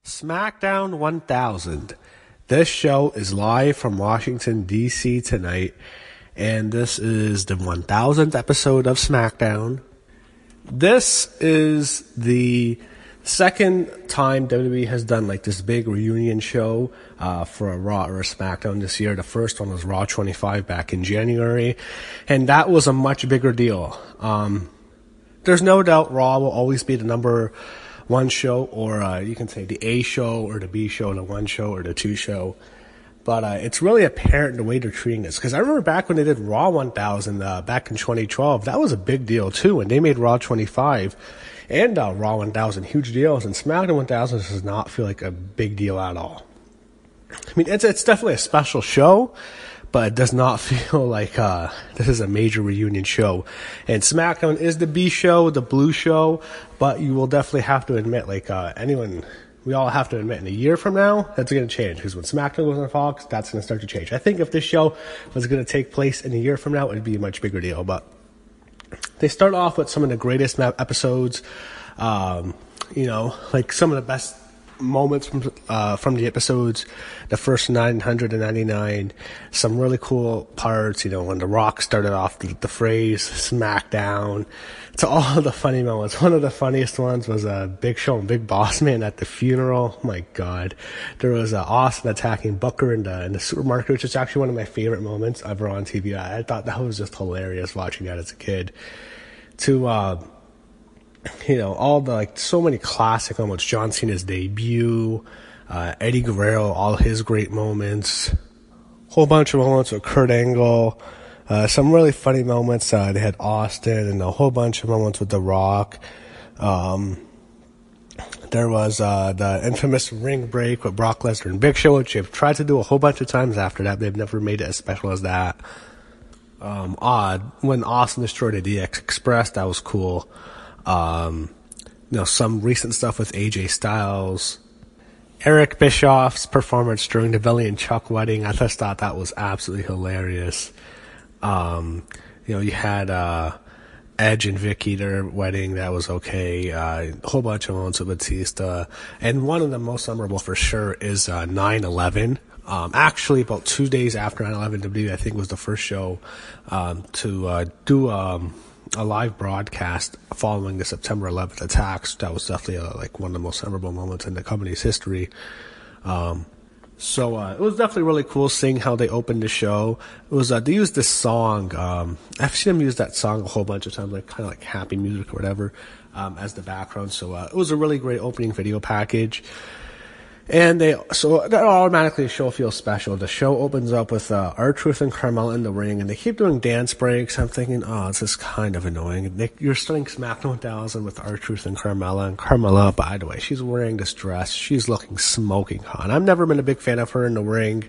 SmackDown 1000. This show is live from Washington, D.C. tonight, and this is the 1000th episode of SmackDown. This is the second time WWE has done like this big reunion show for a Raw or a SmackDown this year. The first one was Raw 25 back in January, and that was a much bigger deal. There's no doubt Raw will always be the number one show, or you can say the A show or the B show, the one show or the two show. But it's really apparent the way they're treating this. Because I remember back when they did Raw 1000 back in 2012, that was a big deal too. And they made Raw 25 and Raw 1000 huge deals. And SmackDown 1000 does not feel like a big deal at all. I mean, it's definitely a special show, but it does not feel like this is a major reunion show. And SmackDown is the B show, the blue show, but you will definitely have to admit, we all have to admit, in a year from now, that's going to change. Because when SmackDown goes on Fox, that's going to start to change. I think if this show was going to take place in a year from now, it would be a much bigger deal. But they start off with some of the greatest episodes, like some of the best moments from the episodes, the first 999, some really cool parts, when The Rock started off the phrase SmackDown, to all the funny moments. One of the funniest ones was Big Show and Big Boss Man at the funeral. Oh my God. There was Austin attacking Booker in the supermarket, which is actually one of my favorite moments ever on TV. I thought that was just hilarious watching that as a kid. To all the, so many classic moments. John Cena's debut, Eddie Guerrero, all his great moments, whole bunch of moments with Kurt Angle, some really funny moments. They had Austin and a whole bunch of moments with The Rock. There was the infamous ring break with Brock Lesnar and Big Show, which they've tried to do a whole bunch of times after that. They've never made it as special as that. When Austin destroyed the DX Express, that was cool. Some recent stuff with AJ Styles, Eric Bischoff's performance during the Billy and Chuck wedding. I just thought that was absolutely hilarious. You had Edge and Vickie, their wedding, that was okay. A whole bunch of moments with Batista, and one of the most memorable for sure is 9/11. Actually, about 2 days after 9/11, WWE, I think, was the first show to do a live broadcast following the September 11th attacks. That was definitely one of the most memorable moments in the company's history. So it was definitely really cool seeing how they opened the show. It was they used this song. I've seen them use that song a whole bunch of times, kind of like happy music or whatever, as the background. So it was a really great opening video package. And so that automatically the show feels special. The show opens up with R-Truth and Carmella in the ring, and they keep doing dance breaks. I'm thinking, this is kind of annoying. You're starting SmackDown 1000 with R-Truth and Carmella, by the way, she's wearing this dress. She's looking smoking hot. I've never been a big fan of her in the ring,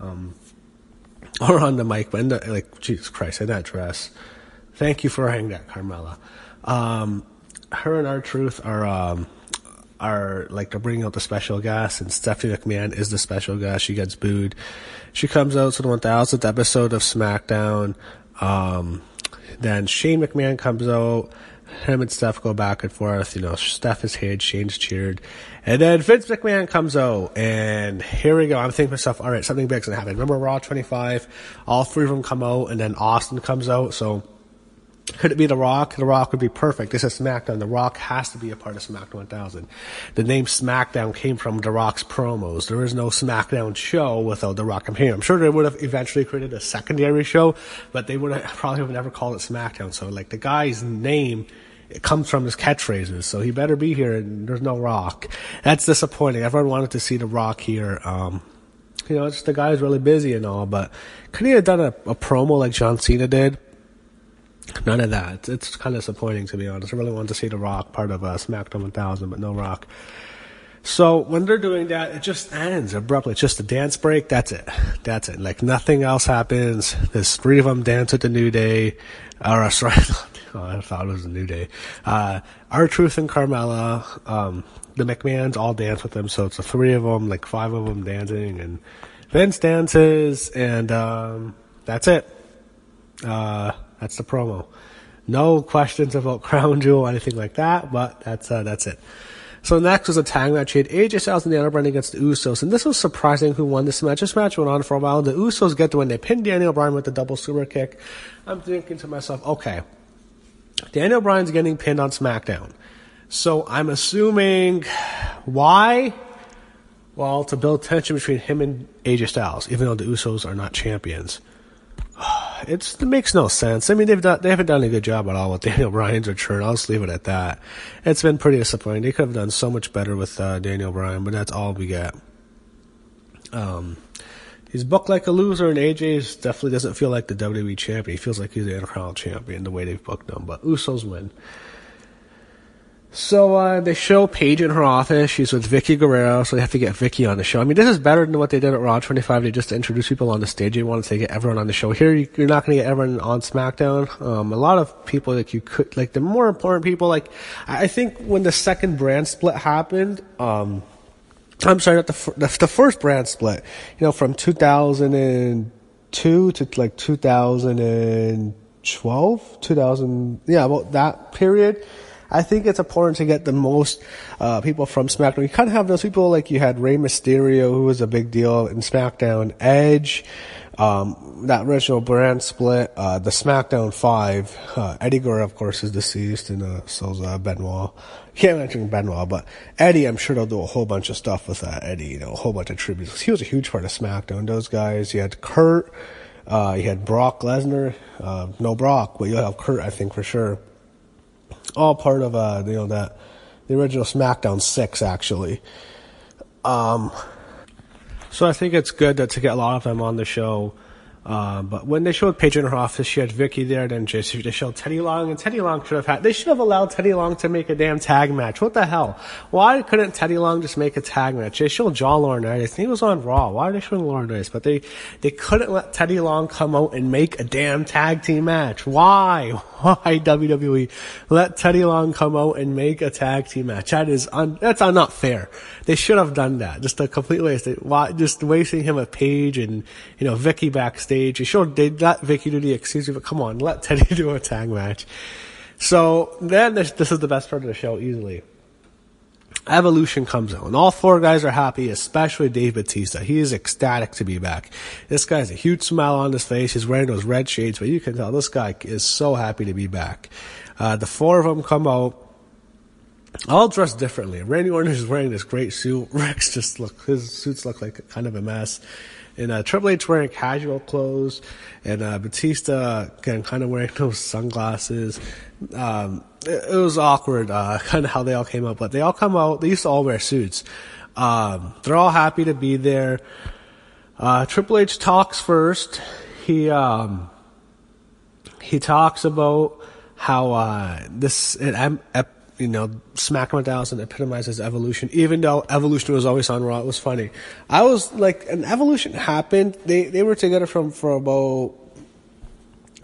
or on the mic, but Jesus Christ, in that dress. Thank you for wearing that, Carmella. Her and R-Truth are they're bringing out the special guest, and Stephanie McMahon is the special guest. She gets booed. She comes out to the 1000th episode of SmackDown. Then Shane McMahon comes out. Him and Steph go back and forth. Steph is hated, Shane's cheered. And then Vince McMahon comes out, and here we go. I'm thinking to myself, all right, something big's gonna happen. Remember Raw 25? All three of them come out, and then Austin comes out, so could it be The Rock? The Rock would be perfect. This is SmackDown. The Rock has to be a part of SmackDown 1000. The name SmackDown came from The Rock's promos. There is no SmackDown show without The Rock appearing. I'm sure they would have eventually created a secondary show, but they would have probably have never called it SmackDown. So the guy's name, it comes from his catchphrases. So he better be here, and there's no Rock. That's disappointing. Everyone wanted to see The Rock here. It's the guy's really busy and all, but could he have done a promo like John Cena did? None of that. It's kind of disappointing, to be honest. I really wanted to see The Rock part of SmackDown 1000, but no Rock. So when they're doing that, it just ends abruptly. It's just a dance break. That's it. Nothing else happens. There's three of them dance at the New Day. I thought it was the New Day. R-Truth and Carmella. The McMahons all dance with them. So it's the three of them, five of them dancing, and Vince dances, and that's it. That's the promo. No questions about Crown Jewel or anything like that, but that's it. So next was a tag match. You had AJ Styles and Daniel Bryan against the Usos, and this was surprising who won this match. This match went on for a while. The Usos get the win. They pinned Daniel Bryan with the double super kick. I'm thinking to myself, okay, Daniel Bryan's getting pinned on SmackDown. So I'm assuming why? Well, to build tension between him and AJ Styles, even though the Usos are not champions. It makes no sense. I mean, they haven't done a good job at all with Daniel Bryan's return. I'll just leave it at that. It's been pretty disappointing. They could have done so much better with Daniel Bryan, but that's all we get. He's booked like a loser, and AJ definitely doesn't feel like the WWE champion. He feels like he's the Intercontinental champion the way they've booked him. But Usos win. So they show Paige in her office. She's with Vickie Guerrero, so they have to get Vickie on the show. I mean, this is better than what they did at Raw 25. They just introduced people on the stage. They wanted to get everyone on the show. Here, you're not going to get everyone on SmackDown. A lot of people that you could, like the more important people, like I think when the second brand split happened, I'm sorry, not the first brand split, from 2002 to like 2012, about that period. I think it's important to get the most people from SmackDown. You kind of have those people like you had Rey Mysterio, who was a big deal in SmackDown, Edge, that original brand split, the SmackDown 5. Eddie Guerrero, of course, is deceased, and so's Benoit. Can't mention Benoit, but Eddie, I'm sure they'll do a whole bunch of stuff with Eddie, a whole bunch of tributes. He was a huge part of SmackDown. Those guys, you had Kurt, you had Brock Lesnar, no Brock, but you'll have Kurt, I think, for sure. All part of, the original SmackDown 6, actually. So I think it's good to get a lot of them on the show. But when they showed Paige in her office, she had Vickie there, then they showed Teddy Long, and Teddy Long they should have allowed Teddy Long to make a damn tag match. What the hell? Why couldn't Teddy Long just make a tag match? They showed John Laurinaitis, and he was on Raw. Why are they showing Laurinaitis? But they couldn't let Teddy Long come out and make a damn tag team match. Why? Why WWE? Let Teddy Long come out and make a tag team match. That's not fair. They should have done that. Just a complete waste. Just wasting him with Paige and, Vickie backstage. They let Vickie do the excuse me, but come on, let Teddy do a tag match. So then this is the best part of the show easily. Evolution comes out, and all four guys are happy, especially Dave Batista. He is ecstatic to be back. This guy has a huge smile on his face. He's wearing those red shades, but you can tell this guy is so happy to be back. The four of them come out, all dressed differently. Randy Orton is wearing this great suit. Rex his suits look like kind of a mess. And Triple H wearing casual clothes, and Batista again kind of wearing those sunglasses. It was awkward, kind of how they all came out, but they all come out. They used to all wear suits. They're all happy to be there. Triple H talks first. He talks about how SmackDown 1000 epitomizes Evolution, even though Evolution was always on Raw. It was funny. I was like, an Evolution happened. They were together for about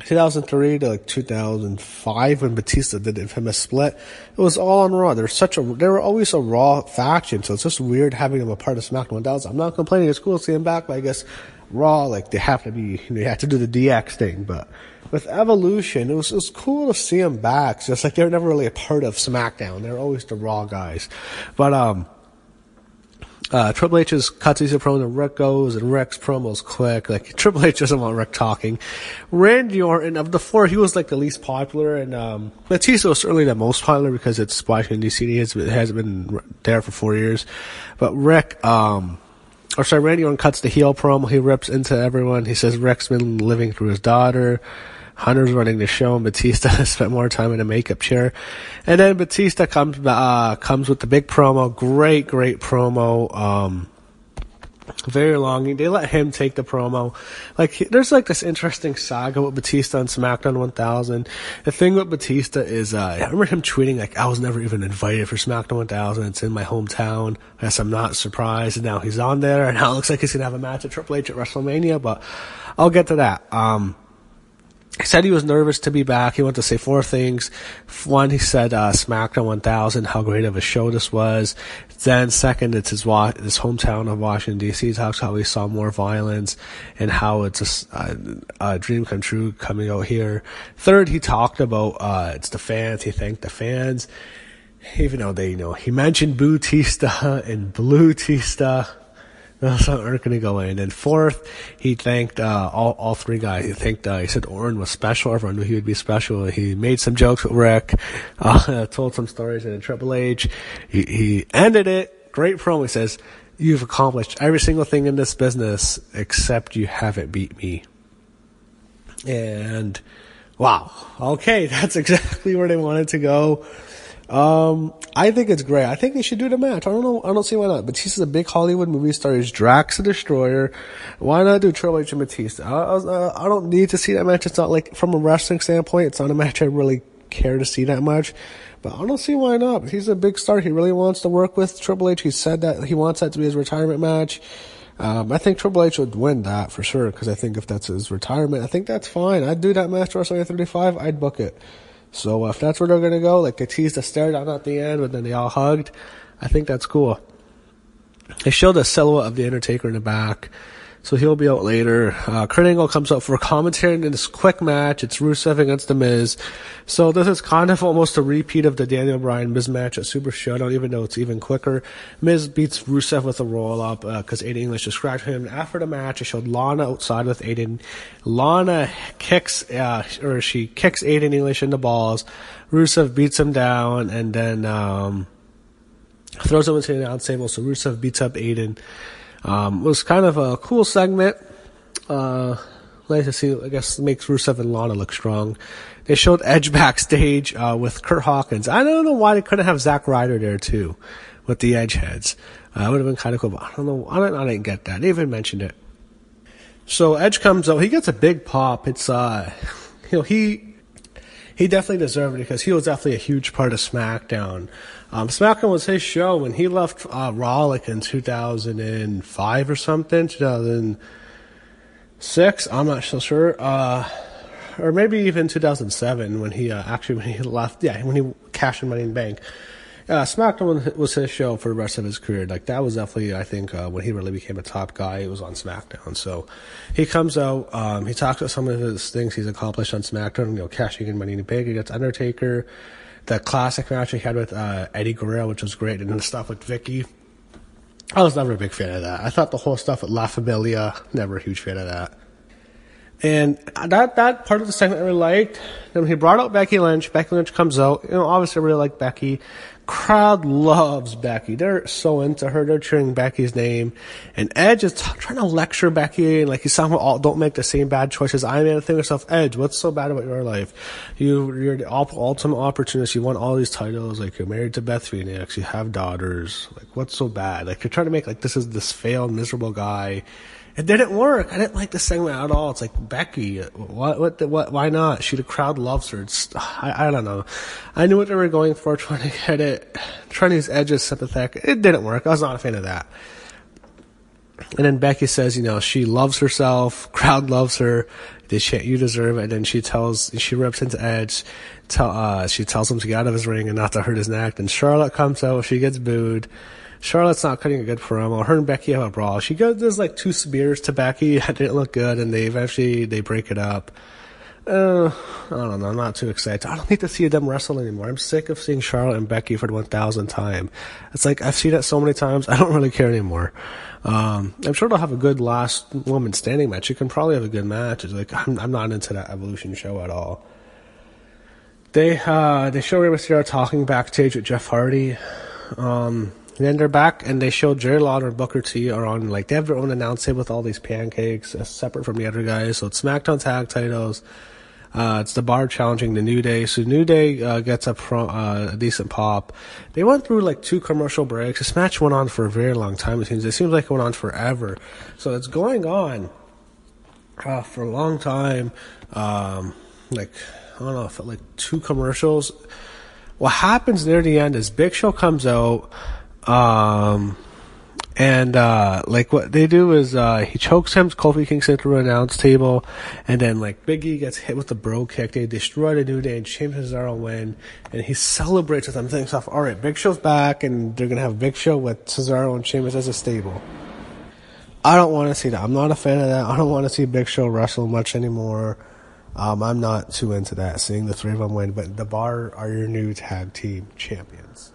2003 to like 2005 when Batista did the infamous split. It was all on Raw. They were always a Raw faction, so it's just weird having them a part of SmackDown 1000. I'm not complaining. It's cool to see them back, but I guess Raw, like, they have to do the DX thing, but with Evolution, it was cool to see them back. It's just like they were never really a part of SmackDown. They were always the Raw guys. But Triple H's cuts his promo, and Rick goes, and Rick's promo's quick. Like, Triple H doesn't want Rick talking. Randy Orton, of the four, he was like the least popular, and Batista was certainly the most popular because it's Washington D.C. It hasn't been there for 4 years. But Randy Orton cuts the heel promo. He rips into everyone. He says Rick's been living through his daughter. Hunter's running the show, and Batista has spent more time in a makeup chair. And then Batista comes with the big promo. Great promo. Very long. They let him take the promo. Like, there's like this interesting saga with Batista on SmackDown 1000. The thing with Batista is, I remember him tweeting like, I was never even invited for SmackDown 1000. It's in my hometown. I guess I'm not surprised. And now he's on there, and now it looks like he's gonna have a match at Triple H at WrestleMania, but I'll get to that. He said he was nervous to be back. He wanted to say 4 things. One, he said SmackDown 1000, how great of a show this was. Then second, it's his hometown of Washington, D.C. He talks how he saw more violence and how it's a dream come true coming out here. Third, he talked about it's the fans. He thanked the fans. Even though he mentioned Batista and Blue-tista. Those aren't going to go in. And fourth, he thanked all three guys. He said Orton was special. Everyone knew he would be special. He made some jokes with Rick, told some stories in Triple H. He ended it. Great promo. He says, "You've accomplished every single thing in this business except you haven't beat me." And wow. Okay, that's exactly where they wanted to go. I think it's great. I think they should do the match. I don't see why not. Batista's a big Hollywood movie star. He's Drax the Destroyer. Why not do Triple H and Batista? I don't need to see that match. It's not like, from a wrestling standpoint, it's not a match I really care to see that much. But I don't see why not. He's a big star. He really wants to work with Triple H. He said that he wants that to be his retirement match. I think Triple H would win that for sure, because I think if that's his retirement, I think that's fine. I'd do that match WrestleMania 35. I'd book it. So if that's where they're going to go, like Batista stared down at the end, but then they all hugged, I think that's cool. They showed a silhouette of The Undertaker in the back, so he'll be out later. Kurt Angle comes out for commentary in this quick match. It's Rusev against The Miz. So this is kind of almost a repeat of the Daniel Bryan Miz match at Super Showdown, even though it's even quicker. Miz beats Rusev with a roll-up because Aiden English distracted him. After the match, it showed Lana outside with Aiden. Lana kicks Aiden English in the balls. Rusev beats him down and then throws him into the announce table. So Rusev beats up Aiden. Was kind of a cool segment. Nice to see, I guess, makes Rusev and Lana look strong. They showed Edge backstage, with Kurt Hawkins. I don't know why they couldn't have Zack Ryder there too, with the Edge heads. It would have been kind of cool, but I don't know. I didn't get that. They even mentioned it. So Edge comes out. He gets a big pop. It's, he definitely deserved it because he was definitely a huge part of SmackDown. SmackDown was his show when he left Raw like in 2005 or something, 2006. I'm not so sure. Or maybe even 2007 when he left. Yeah, when he cashed in Money in the Bank. SmackDown was his show for the rest of his career. Like that was definitely, I think, when he really became a top guy. It was on SmackDown. So he comes out. He talks about some of his things he's accomplished on SmackDown. Cashing in Money in the Bank against Undertaker. That classic match he had with Eddie Guerrero, which was great, and then the stuff with Vickie. I was never a big fan of that. I thought the whole stuff with La Familia, never a huge fan of that. And that part of the segment I really liked. Then he brought out Becky Lynch. Becky Lynch comes out. Obviously I really like Becky. Crowd loves Becky. They're so into her. They're cheering Becky's name. And Edge is trying to lecture Becky. And like he's talking about, don't make the same bad choices I made. I think to myself, Edge, what's so bad about your life? You're the ultimate opportunist. You won all these titles. Like you're married to Beth Phoenix. You have daughters. Like what's so bad? Like you're trying to make like this is this failed, miserable guy. It didn't work. I didn't like the segment at all. It's like, Becky, why not? The crowd loves her. I don't know. I knew what they were going for, trying to get it, trying to use Edge's sympathetic. It didn't work. I was not a fan of that. And then Becky says, she loves herself. Crowd loves her. They chant, you deserve it. And then she rips into Edge. She tells him to get out of his ring and not to hurt his neck. Then Charlotte comes out. She gets booed. Charlotte's not cutting a good promo. Her and Becky have a brawl. There's like 2 spears to Becky. It didn't look good, and they break it up. I don't know. I'm not too excited. I don't need to see them wrestle anymore. I'm sick of seeing Charlotte and Becky for the 1000th time. It's like, I've seen it so many times. I don't really care anymore. I'm sure they'll have a good last woman standing match. You can probably have a good match. It's like, I'm not into that Evolution show at all. They show Rey Mysterio talking backstage with Jeff Hardy. Then they're back, and they show Jerry Lawler and Booker T are on, like, they have their own announce table with all these pancakes, separate from the other guys. So it's SmackDown tag titles. It's the Bar challenging the New Day. So New Day gets a decent pop. They went through, like, 2 commercial breaks. This match went on for a very long time. It seems like it went on forever. So it's going on for a long time. Like, I don't know, it felt like 2 commercials. What happens near the end is Big Show comes out. Like what they do is, he chokes him, Kofi Kingston through an announce table, and then like Big E gets hit with the bro kick. They destroy the New Day and Sheamus and Cesaro win, and he celebrates with them, thinks off, alright, Big Show's back, and they're gonna have Big Show with Cesaro and Sheamus as a stable. I don't want to see that. I'm not a fan of that. I don't want to see Big Show wrestle much anymore. I'm not too into that, seeing the 3 of them win, but the Bar are your new tag team champions.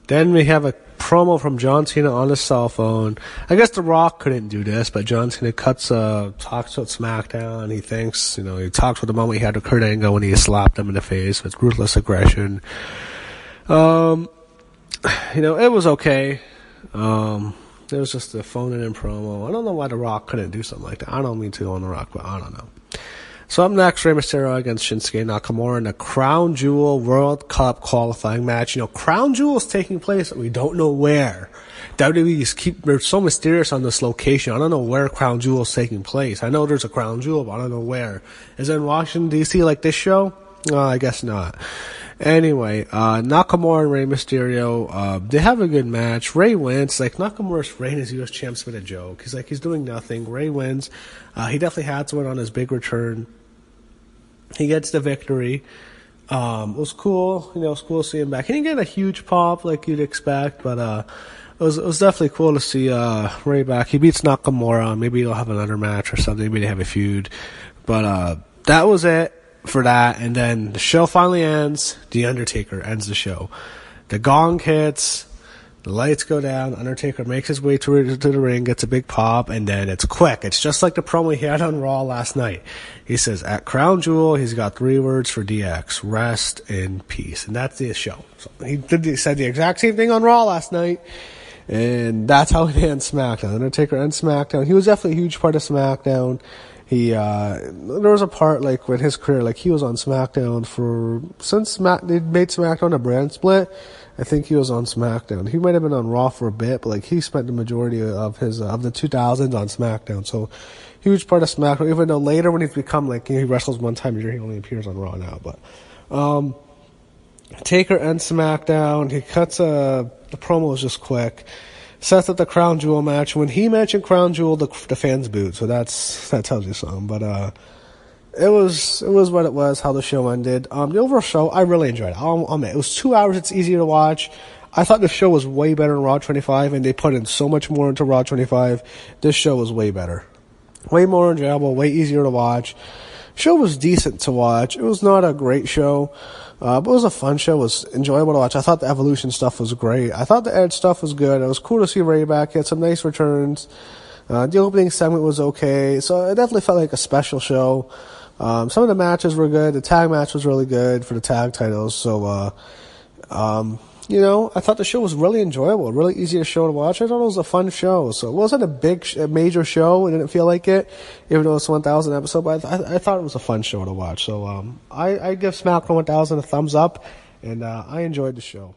Then we have a promo from John Cena on his cell phone. I guess The Rock couldn't do this, but John Cena talks about SmackDown. He thinks, he talks about the moment he had with Kurt Angle when he slapped him in the face with ruthless aggression. It was okay. It was just a phone-in promo. I don't know why The Rock couldn't do something like that. I don't mean to go on The Rock, but I don't know. So up next, Rey Mysterio against Shinsuke Nakamura in the Crown Jewel World Cup qualifying match. Crown Jewel is taking place, and we don't know where. They're so mysterious on this location. I don't know where Crown Jewel is taking place. I know there's a Crown Jewel, but I don't know where. Is it in Washington, D.C. like this show? I guess not. Anyway, Nakamura and Rey Mysterio, they have a good match. Rey wins. Nakamura's reign as U.S. champ's been a joke. He's doing nothing. Rey wins. He definitely had to win on his big return. He gets the victory. It was cool. It was cool to see him back. He didn't get a huge pop like you'd expect, but it was definitely cool to see Rey back. He beats Nakamura. Maybe he'll have another match or something. Maybe they have a feud. But that was it for that. And then the show finally ends. The Undertaker ends the show. The gong hits. The lights go down. Undertaker makes his way to the ring, gets a big pop, and then it's quick. It's just like the promo he had on Raw last night. He says, at Crown Jewel, he's got 3 words for DX. Rest in peace. And that's the show. So he said the exact same thing on Raw last night. And that's how he ends SmackDown. Undertaker ends SmackDown. He was definitely a huge part of SmackDown. There was a part, with his career, he was on SmackDown since they made SmackDown a brand split. I think he was on SmackDown. He might have been on Raw for a bit, but he spent the majority of the 2000s on SmackDown. So, huge part of SmackDown. Even though later when he's become he wrestles one time a year, he only appears on Raw now. But Taker ends SmackDown. He cuts the promo was just quick. Sets up the Crown Jewel match. When he mentioned Crown Jewel, the fans booed. So that tells you something. But it was what it was, how the show ended. The overall show, I really enjoyed it. I'll admit, it was 2 hours, it's easier to watch. I thought the show was way better than Raw 25, and they put in so much more into Raw 25. This show was way better. Way more enjoyable, way easier to watch. Show was decent to watch. It was not a great show, but it was a fun show. It was enjoyable to watch. I thought the Evolution stuff was great. I thought the Edge stuff was good. It was cool to see Rey back. He had some nice returns. The opening segment was okay. So it definitely felt like a special show. Some of the matches were good. The tag match was really good for the tag titles. So, I thought the show was really enjoyable, really easy show to watch. I thought it was a fun show. So it wasn't a major show. It didn't feel like it, even though it's 1,000 episode, but I thought it was a fun show to watch. So, I give SmackDown 1000 a thumbs up, and I enjoyed the show.